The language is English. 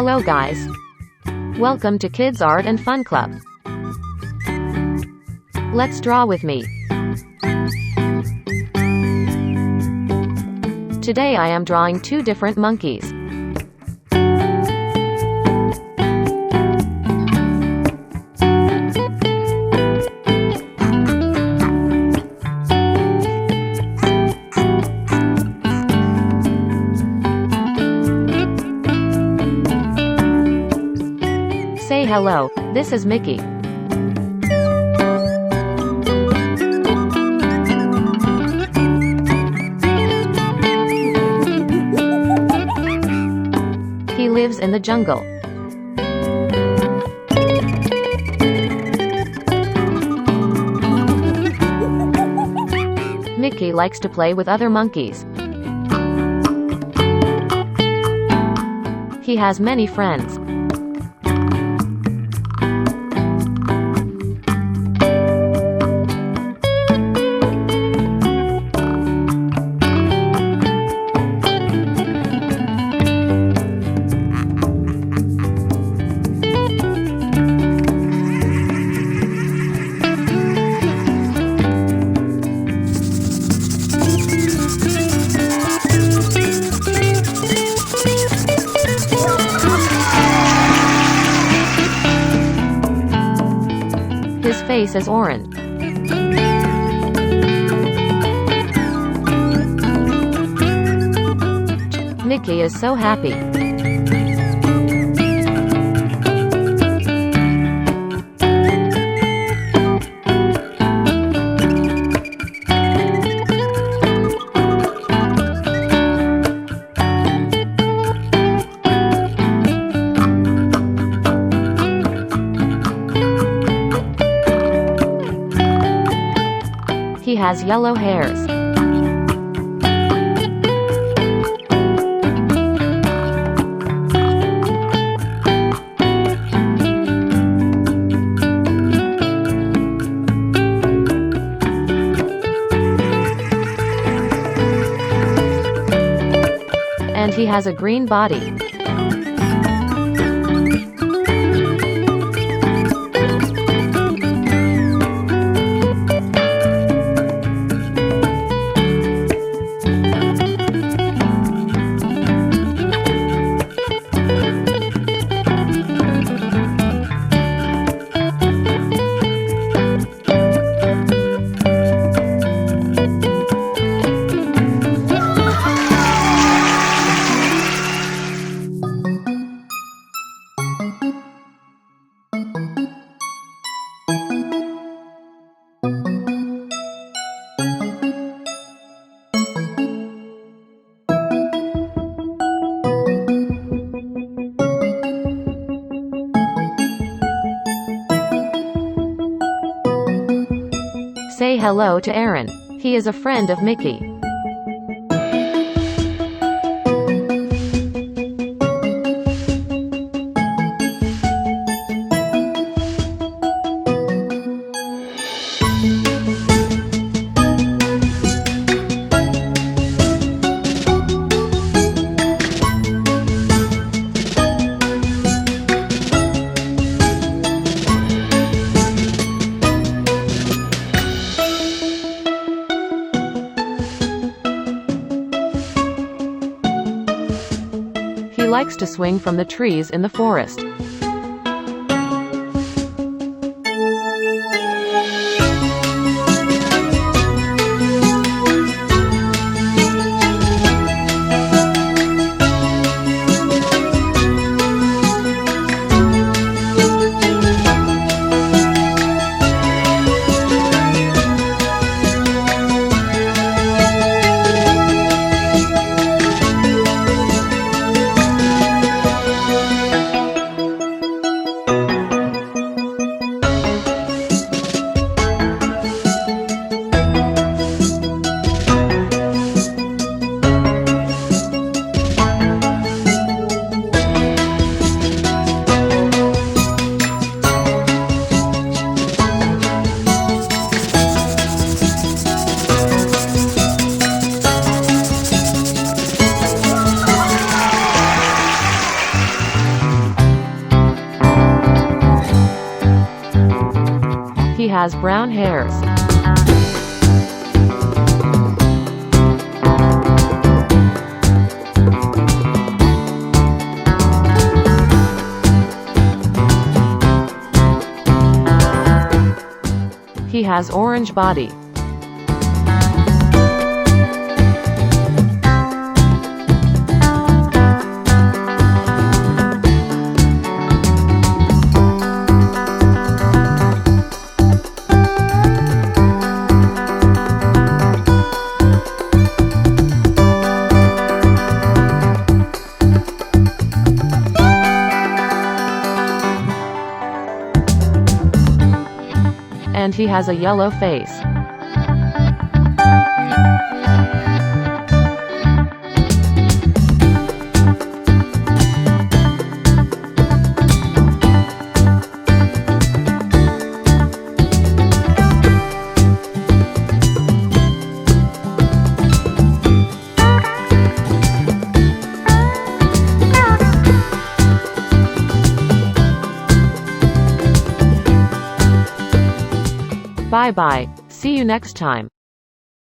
Hello guys. Welcome to Kids Art and Fun Club. Let's draw with me. Today I am drawing two different monkeys. Say hello, this is Mickey. He lives in the jungle. Mickey likes to play with other monkeys. He has many friends. His face is orange. Mickey is so happy. He has yellow hairs. And he has a green body. Say hello to Aaron. He is a friend of Mickey. He likes to swing from the trees in the forest. has brown hairs. He has orange body. And he has a yellow face. Bye bye. See you next time.